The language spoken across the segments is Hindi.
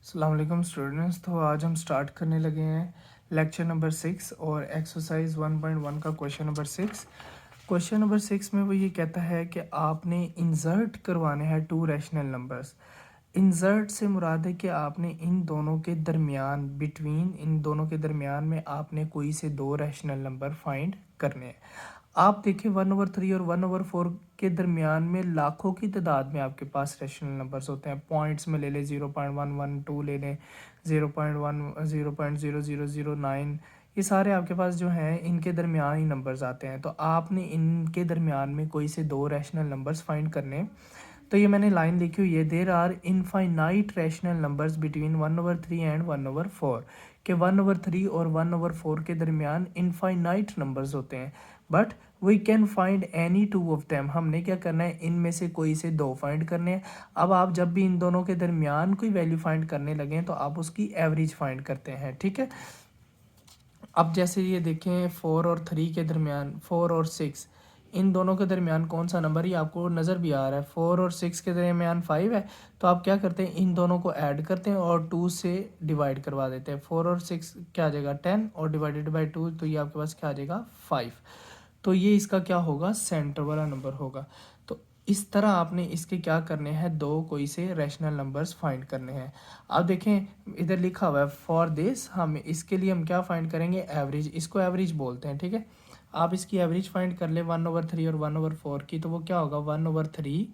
अस्सलाम वालेकुम स्टूडेंट्स। तो आज हम स्टार्ट करने लगे हैं लेक्चर नंबर 6 और एक्सरसाइज 1.1 का क्वेश्चन नंबर 6। क्वेश्चन नंबर 6 में वो ये कहता है कि आपने इंसर्ट करवाने हैं टू रैशनल नंबर्स। इंसर्ट से मुराद है कि आपने इन दोनों के दरमियान इन दोनों के दरमियान में आपने कोई से दो रैशनल नंबर फाइंड करने हैं। आप देखें 1/3 और 1/4 के दरमियान में लाखों की तादाद में आपके पास रैशनल नंबर्स होते हैं। पॉइंट्स में ले लें 0.112 ले लें 0.1 0.0009, ये सारे आपके पास जो हैं इनके दरमियान ही नंबर्स आते हैं। तो आपने इनके दरमियान में कोई से दो रैशनल नंबर्स फाइंड करने हैं। तो ये मैंने लाइन लिखी हुई है, there are infinite rational numbers between 1/3 and 1/4 के 1/3 और 1/4 के दरमियान इनफाइनाइट नंबर्स होते हैं। But we can find any two of them. हमने क्या करना है, इनमें से कोई से दो फाइंड करने हैं। अब आप जब भी इन दोनों के दरमियान कोई वैल्यू फाइंड करने लगें तो आप उसकी एवरेज फाइंड करते हैं, ठीक है। अब जैसे ये देखें 4 और 3 के दरमियान, 4 और 6, इन दोनों के दरमियान कौन सा नंबर, ये आपको नज़र भी आ रहा है। 4 और 6 के दरमियान 5 है, तो आप क्या करते हैं, इन दोनों को ऐड करते हैं और 2 से डिवाइड करवा देते हैं। 4 और 6 क्या आ जाएगा 10 और डिवाइडेड बाई 2, तो ये आपके पास क्या आ जाएगा 5। तो ये इसका क्या होगा, सेंटर वाला नंबर होगा। तो इस तरह आपने इसके क्या करने हैं, दो कोई से रैशनल नंबर्स फाइंड करने हैं। अब देखें इधर लिखा हुआ है फॉर दिस, हम इसके लिए हम क्या फाइंड करेंगे, एवरेज। इसको एवरेज बोलते हैं, ठीक है। आप इसकी एवरेज फाइंड कर ले 1/3 और 1/4 की, तो वो क्या होगा 1/3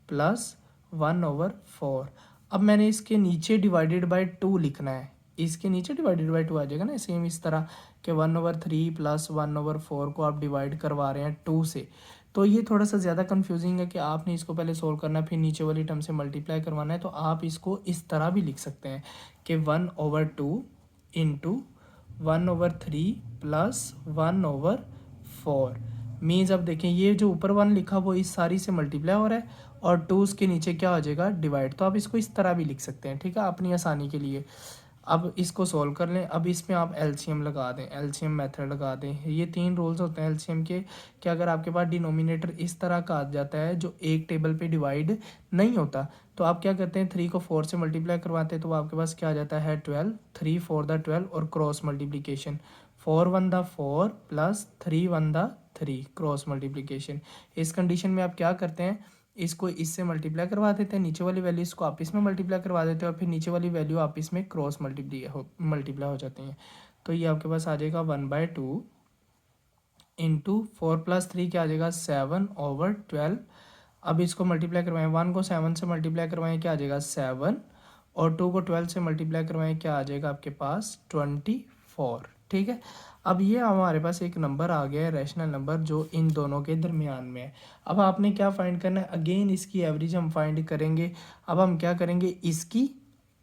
प्लस 1/4। अब मैंने इसके नीचे डिवाइडेड बाई 2 लिखना है, इसके नीचे डिवाइडेड बाई 2 आ जाएगा ना, सेम इस तरह के 1/3 प्लस 1/4 को आप डिवाइड करवा रहे हैं 2 से। तो ये थोड़ा सा ज़्यादा कंफ्यूजिंग है कि आपने इसको पहले सोल्व करना है, फिर नीचे वाली टर्म से मल्टीप्लाई करवाना है। तो आप इसको इस तरह भी लिख सकते हैं कि 1/2 इंटू 1/3 प्लस 1/4 मीन्स। अब देखें ये जो ऊपर 1 लिखा वो इस सारी से मल्टीप्लाई हो रहा है और 2 उसके नीचे क्या हो जाएगा, डिवाइड। तो आप इसको इस तरह भी लिख सकते हैं, ठीक है, अपनी आसानी के लिए। अब इसको सॉल्व कर लें। अब इसमें आप एलसीएम लगा दें, एलसीएम मेथड लगा दें। ये 3 रूल्स होते हैं एलसीएम के, कि अगर आपके पास डिनोमिनेटर इस तरह का आ जाता है जो एक टेबल पे डिवाइड नहीं होता, तो आप क्या करते हैं, 3 को 4 से मल्टीप्लाई करवाते हैं, तो आपके पास क्या आ जाता है 12, 3 4 द 12 और cross multiplication 4 1 the 4 plus 3 1 the 3 cross multiplication. इस कंडीशन में आप क्या करते हैं, इसको इससे मल्टीप्लाई करवा देते हैं, नीचे वाली वैल्यू इसको आपस में मल्टीप्लाई करवा देते हैं और फिर नीचे वाली वैल्यू आपस में क्रॉस मल्टीप्लाई हो जाती हैं। तो ये आपके पास आ जाएगा 1/2 इंटू 4 प्लस 3 क्या आ जाएगा 7/12। अब इसको मल्टीप्लाई करवाएं, 1 को 7 से मल्टीप्लाई करवाएं, क्या आ जाएगा 7, और 2 को 12 से मल्टीप्लाई करवाएं, क्या आ जाएगा आपके पास 24, ठीक है। अब ये हमारे पास एक नंबर आ गया है, रैशनल नंबर, जो इन दोनों के दरमियान में है। अब आपने क्या फाइंड करना है, अगेन इसकी एवरेज हम फाइंड करेंगे। अब हम क्या करेंगे, इसकी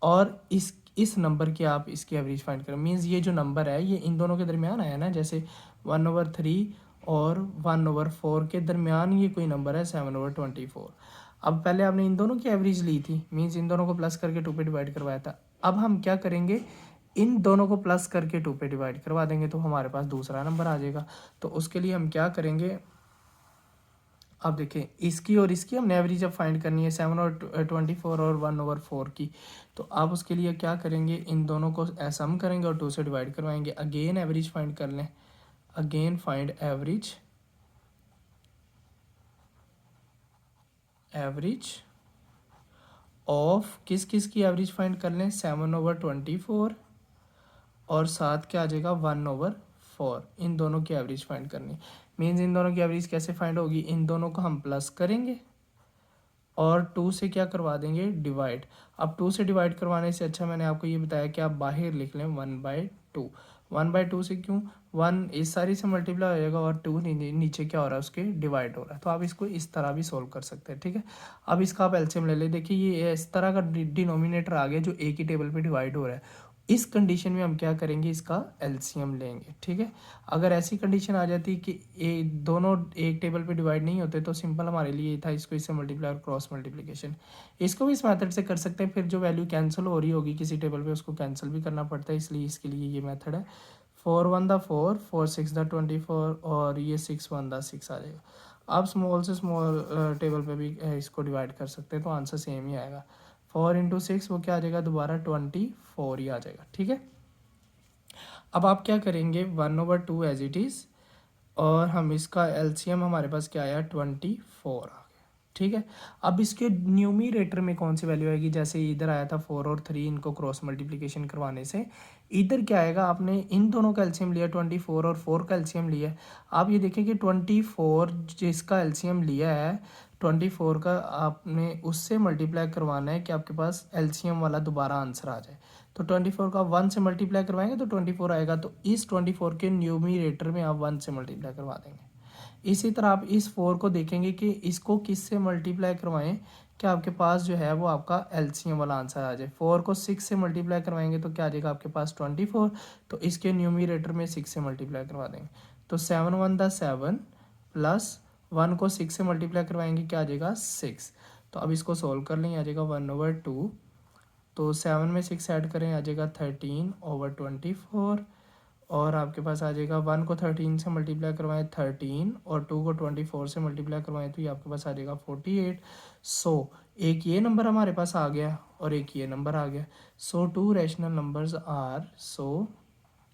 और इस नंबर की आप इसकी एवरेज फाइंड करें। मीन्स ये जो नंबर है ये इन दोनों के दरमियान आया ना, जैसे 1/3 और 1/4 के दरमियान ये कोई नंबर है 7/24। अब पहले आपने इन दोनों की एवरेज ली थी, मीन्स इन दोनों को प्लस करके 2 पे डिवाइड करवाया था। अब हम क्या करेंगे, इन दोनों को प्लस करके 2 पे डिवाइड करवा देंगे, तो हमारे पास दूसरा नंबर आ जाएगा। तो उसके लिए हम क्या करेंगे, अब देखें इसकी और इसकी हमने एवरेज अब फाइंड करनी है 7/24 और 1/4 की। तो आप उसके लिए क्या करेंगे, इन दोनों को सम करेंगे और 2 से डिवाइड करवाएंगे। अगेन एवरेज फाइंड कर लें, अगेन फाइंड एवरेज ऑफ किस किस की एवरेज फाइंड कर लें, 7/24 और साथ क्या आ जाएगा 1/4। इन दोनों की एवरेज फाइंड करनी, मीन्स इन दोनों की एवरेज कैसे फाइंड होगी, इन दोनों को हम प्लस करेंगे और 2 से क्या करवा देंगे डिवाइड। अब 2 से डिवाइड करवाने से अच्छा मैंने आपको ये बताया कि आप बाहर लिख लें 1/2। 1/2 से क्यों, 1 इस सारी से मल्टीप्लाई हो जाएगा और 2 नीचे क्या हो रहा है उसके डिवाइड हो रहा है। तो आप इसको इस तरह भी सोल्व कर सकते हैं, ठीक है। अब इसका आप एलसीएम ले लें। देखिए ये इस तरह का डिनोमिनेटर आ गया जो एक ही टेबल पे डिवाइड हो रहा है। इस कंडीशन में हम क्या करेंगे, इसका एलसीएम लेंगे, ठीक है। अगर ऐसी कंडीशन आ जाती कि दोनों एक टेबल पे डिवाइड नहीं होते, तो सिंपल हमारे लिए था इसको इससे मल्टीप्लाई और क्रॉस मल्टीप्लिकेशन। इसको भी इस मेथड से कर सकते हैं, फिर जो वैल्यू कैंसिल हो रही होगी किसी टेबल पे उसको कैंसिल भी करना पड़ता है, इसलिए इसके लिए ये मेथड है। 4 1 द 4, 4 6 द 24 और ये 6 1 द 6 आ जाएगा। आप स्मॉल से स्मॉल टेबल पे भी इसको डिवाइड कर सकते हैं, तो आंसर सेम ही आएगा। 4 × 6 वो क्या आ जाएगा दोबारा 24 ही आ जाएगा, ठीक है। अब आप क्या करेंगे 1/2 एज इट इज़, और हम इसका एलसीएम हमारे पास क्या आया 24 आ गया, ठीक है। अब इसके न्यूमरेटर में कौन सी वैल्यू आएगी, जैसे इधर आया था 4 और 3, इनको क्रॉस मल्टीप्लिकेशन करवाने से इधर क्या आएगा, आपने इन दोनों का एलसीएम लिया 24 और 4 का एलसीएम लिया है। आप ये देखें कि 24 जिसका एलसीएम लिया है 24 का, आपने उससे मल्टीप्लाई करवाना है कि आपके पास एलसीएम वाला दोबारा आंसर आ जाए। तो 24 का 1 से मल्टीप्लाई करवाएंगे तो 24 आएगा, तो इस 24 के न्यूमरेटर में आप 1 से मल्टीप्लाई करवा देंगे। इसी तरह आप इस 4 को देखेंगे कि इसको किस से मल्टीप्लाई करवाएं कि आपके पास जो है वो आपका एलसीएम वाला आंसर आ जाए। 4 को 6 से मल्टीप्लाई करवाएंगे तो क्या आ जाएगा आपके पास 24, तो इसके न्यूमरेटर में 6 से मल्टीप्लाई करवा देंगे। तो 7 × 1 = 7 प्लस 1 को 6 से मल्टीप्लाई करवाएंगे क्या आ जाएगा 6। तो अब इसको सोल्व कर लें, आ जाएगा 1/2, तो 7 में 6 ऐड करें आ जाएगा 13/24, और आपके पास आ जाएगा 1 को 13 से मल्टीप्लाई करवाएं 13, और 2 को 24 से मल्टीप्लाई करवाएं तो ये आपके पास आ जाएगा 48। सो एक ये नंबर हमारे पास आ गया और एक ये नंबर आ गया। So 2 rational numbers are, so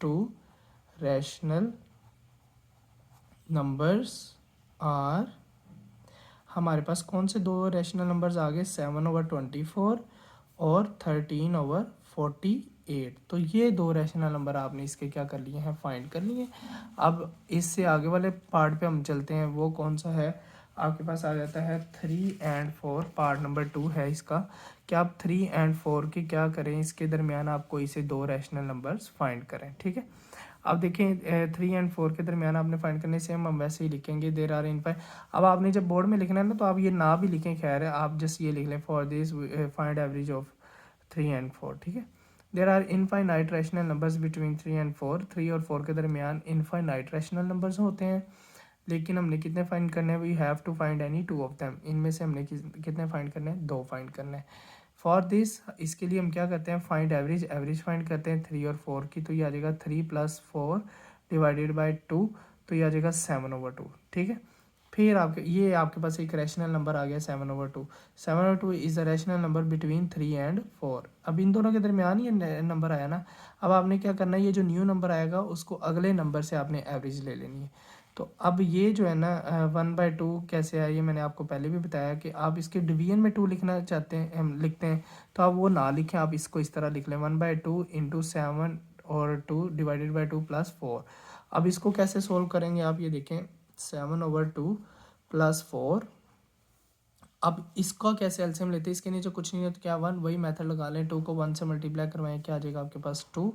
2 rational numbers are, हमारे पास कौन से दो रैशनल नंबर्स आ गए 7/24 और 13/48। तो ये दो रैशनल नंबर आपने इसके क्या कर लिए हैं, फाइंड कर लिए। अब इससे आगे वाले पार्ट पे हम चलते हैं, वो कौन सा है, आपके पास आ जाता है 3 और 4, पार्ट नंबर 2 है इसका कि आप 3 और 4 की क्या करें, इसके दरमियान आप कोई से दो रैशनल नंबर्स फाइंड करें, ठीक है। अब देखें 3 और 4 के दरमियान आपने फाइंड करने से हम वैसे ही लिखेंगे देर आर इन फाइव। अब आपने जब बोर्ड में लिखना है ना तो आप ये ना भी लिखें, खैर है, आप जस्ट ये लिख लें for this find average of 3 और 4, ठीक है। There are infinite rational numbers between 3 और 4, 3 और 4 के दरमियान इनफाइनाइट रैशनल नंबर्स होते हैं, लेकिन हमने कितने फाइंड करने हैं, we have to find any 2 of them, इनमें से हमने कितने फाइंड करने हैं, 2 फाइंड करने हैं। फॉर दिस, इसके लिए हम क्या करते हैं, फाइंड एवरेज, एवरेज फाइंड करते हैं 3 और 4 की, तो ये आ जाएगा 3 + 4 डिवाइडेड बाई 2, तो ये आ जाएगा 7/2, ठीक है। फिर आपके ये आपके पास एक रैशनल नंबर आ गया 7/2। 7/2 is a rational number between 3 और 4। अब इन दोनों के दरमियान ये नंबर आया ना, अब आपने क्या करना है, ये जो न्यू नंबर आएगा उसको अगले नंबर से आपने एवरेज ले लेनी है। तो अब ये जो है ना 1/2 कैसे है, ये मैंने आपको पहले भी बताया कि आप इसके डिवीजन में 2 लिखना चाहते हैं, हम लिखते हैं, तो आप वो ना लिखें, आप इसको इस तरह लिख लें 1/2 × 7 और 2 डिवाइडेड बाई 2 + 4। अब इसको कैसे सोल्व करेंगे, आप ये देखें 7/2 + 4। अब इसका कैसे एलसीएम लेते हैं, इसके नीचे कुछ नहीं है तो क्या 1, वही मेथड लगा लें, 2 को 1 से मल्टीप्लाई करवाएं क्या आ जाएगा आपके पास 2,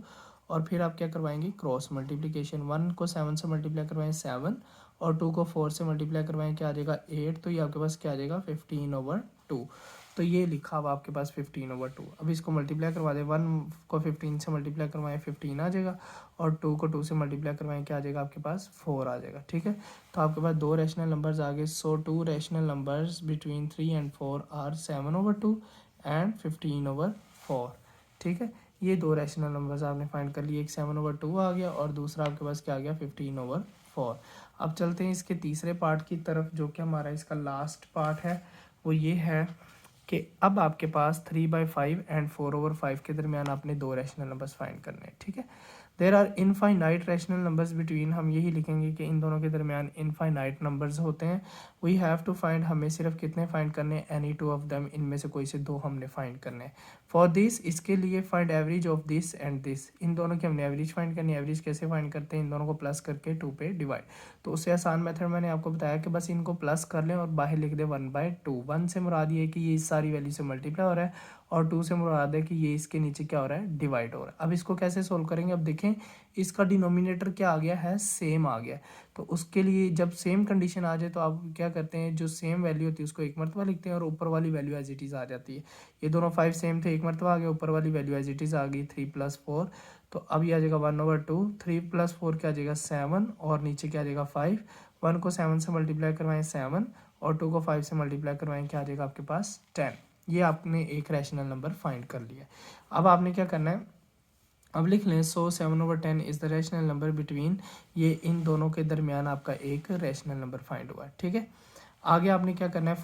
और फिर आप क्या करवाएंगे क्रॉस मल्टीप्लिकेशन, 1 को 7 से मल्टीप्लाई करवाएं 7, और 2 को 4 से मल्टीप्लाई करवाएं क्या आ जाएगा 8, तो ये आपके पास क्या आ जाएगा 15/2। तो ये लिखा हुआ आपके पास 15/2। अब इसको मल्टीप्लाई करवा दें, 1 को 15 से मल्टीप्लाई करवाएं 15 आ जाएगा, और 2 को 2 से मल्टीप्लाई करवाएं क्या आ जाएगा आपके पास 4 आ जाएगा, ठीक है। तो आपके पास दो रैशनल नंबर्स आ गए। सो 2 रैशनल नंबर्स बिटवीन 3 और 4 आर 7/2 एंड 15/4, ठीक है। ये दो रैशनल नंबर्स आपने फाइंड कर लिए, एक 7/2 आ गया और दूसरा आपके पास क्या आ गया 15/4। अब चलते हैं इसके तीसरे पार्ट की तरफ, जो कि हमारा इसका लास्ट पार्ट है। वो ये है कि अब आपके पास 3/5 एंड 4/5 के दरमियान आपने दो रैशनल नंबर्स फाइंड करने हैं, ठीक है। There are infinite rational numbers between, हम यही लिखेंगे कि इन दोनों के दरमियान इनफाइनाइट नंबर्स होते हैं। वी हैव टू फाइंड, हमें सिर्फ कितने फाइंड करने हैं, एनी 2 ऑफ देम, इनमें से कोई से दो हमने फाइंड करने हैं। फॉर दिस, इसके लिए find average of this and this, इन दोनों की हमने एवरेज फाइंड करनी है। एवरेज कैसे फाइंड करते हैं, इन दोनों को प्लस करके 2 पे डिवाइड। तो उससे आसान मेथड मैंने आपको बताया कि बस इनको प्लस कर लें और बाहर लिख दें 1/2। 1 से मुराद ये है कि ये इस सारी वैल्यू से मल्टीप्लाई हो रहा है, और 2 से मुराद है कि ये इसके नीचे क्या हो रहा है, डिवाइड हो रहा है। अब इसको कैसे सोल्व करेंगे, अब देखें इसका डिनोमिनेटर क्या आ गया है, सेम आ गया। तो उसके लिए जब सेम कंडीशन आ जाए तो आप क्या करते हैं, जो सेम वैल्यू होती है उसको एक मरतबा लिखते हैं और ऊपर वाली वैल्यू एज इट इज़ आ जाती है। ये दोनों 5 सेम थे, एक मरतबा आ गया, ऊपर वाली वैल्यू एज इट इज़ आ गई 3 + 4। तो अब ये आ जाएगा 1/2, 3 + 4 क्या आ जाएगा 7, और नीचे क्या आ जाएगा 5। 1 को 7 से मल्टीप्लाई करवाएं 7, और 2 को 5 से मल्टीप्लाई करवाएं क्या आ जाएगा आपके पास 10। ये आपने एक रैशनल नंबर फाइंड कर लिया। अब आपने क्या करना है, अब लिख लें, सो 7/10 is the rational number between, ये इन दोनों के दरमियान आपका एक रैशनल नंबर फाइंड हुआ है, ठीक है। आगे आपने क्या करना है,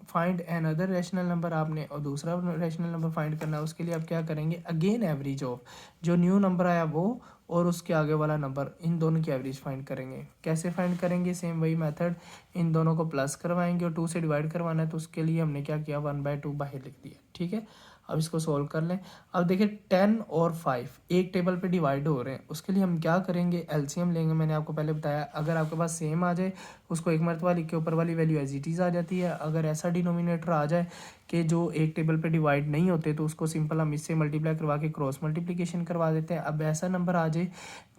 find another rational number, आपने और दूसरा रैशनल नंबर फाइंड करना है। उसके लिए आप क्या करेंगे, अगेन एवरेज ऑफ जो न्यू नंबर आया वो और उसके आगे वाला नंबर, इन दोनों की एवरेज फाइंड करेंगे। कैसे फाइंड करेंगे, सेम वही मेथड, इन दोनों को प्लस करवाएंगे और 2 से डिवाइड करवाना है, तो उसके लिए हमने क्या किया, 1/2 बाहर लिख दिया। ठीक है, अब इसको सोल्व कर लें। अब देखिए 10 और 5 एक टेबल पे डिवाइड हो रहे हैं, उसके लिए हम क्या करेंगे, एलसीएम लेंगे। मैंने आपको पहले बताया, अगर आपके पास सेम आ जाए उसको एक मरतबा लिख के ऊपर वाली वैल्यू एज इट इज़ आ जाती है। अगर ऐसा डिनोमिनेटर आ जाए कि जो एक टेबल पे डिवाइड नहीं होते, तो उसको सिंपल हम इससे मल्टीप्लाई करवा के क्रॉस मल्टीप्लिकेशन करवा देते हैं। अब ऐसा नंबर आ जाए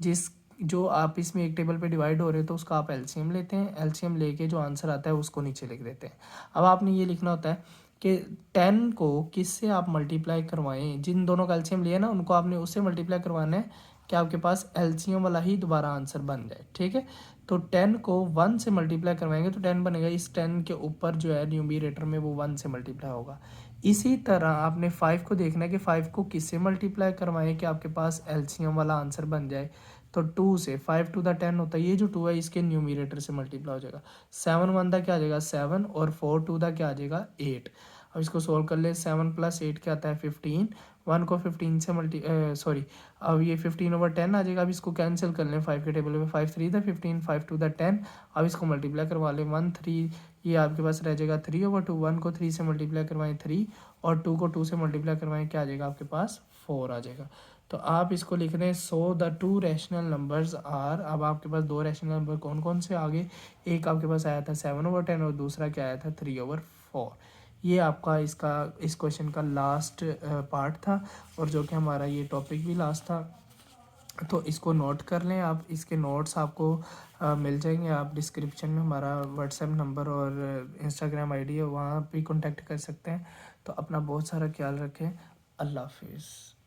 जिस जो आप इसमें एक टेबल पे डिवाइड हो रहे हो, तो उसका आप एलसीएम लेते हैं, एलसीएम लेके जो आंसर आता है उसको नीचे लिख देते हैं। अब आपने ये लिखना होता है कि 10 को किससे आप मल्टीप्लाई करवाएं, जिन दोनों का एलसीएम लिया ना उनको आपने उससे मल्टीप्लाई करवाना है कि आपके पास एलसीएम वाला ही दोबारा आंसर बन जाए। ठीक है, तो 10 को 1 से मल्टीप्लाई करवाएंगे तो 10 बनेगा, इस 10 के ऊपर जो है न्यूमरेटर में वो 1 से मल्टीप्लाई होगा। इसी तरह आपने 5 को देखना है कि 5 को किससे मल्टीप्लाई करवाएं कि आपके पास एलसीएम वाला आंसर बन जाए। तो 2 से, 5 टू द 10 होता है, ये जो 2 है इसके न्यूमरेटर से मल्टीप्लाई हो जाएगा। 7 1 दा क्या आ जाएगा 7 और 4 2 दा क्या आ जाएगा 8। अब इसको सोल्व कर ले, 7 + 8 क्या आता है 15, 1 को 15 से सॉरी, अब ये 15/10 आ जाएगा। अब इसको कैंसिल कर लें 5 के टेबल में, 5 3 द 15, 5 2 द 10। अब इसको मल्टीप्लाई करवा लें, 1 3, ये आपके पास रह जाएगा 3/2। 1 को 3 से मल्टीप्लाई करवाएं 3, और 2 को 2 से मल्टीप्लाई करवाएं, क्या आ जाएगा आपके पास 4 आ जाएगा। तो आप इसको लिख रहे हैं, so the 2 rational numbers are. अब आपके पास 2 रैशनल नंबर कौन कौन से आगे, एक आपके पास आया था 7/10 और दूसरा क्या आया था 3/4। ये आपका इसका इस क्वेश्चन का लास्ट पार्ट था, और जो कि हमारा ये टॉपिक भी लास्ट था। तो इसको नोट कर लें आप, इसके नोट्स आपको मिल जाएंगे। आप डिस्क्रिप्शन में हमारा व्हाट्सएप नंबर और इंस्टाग्राम आईडी है, वहाँ भी कांटेक्ट कर सकते हैं। तो अपना बहुत सारा ख्याल रखें। अल्लाह हाफिज़।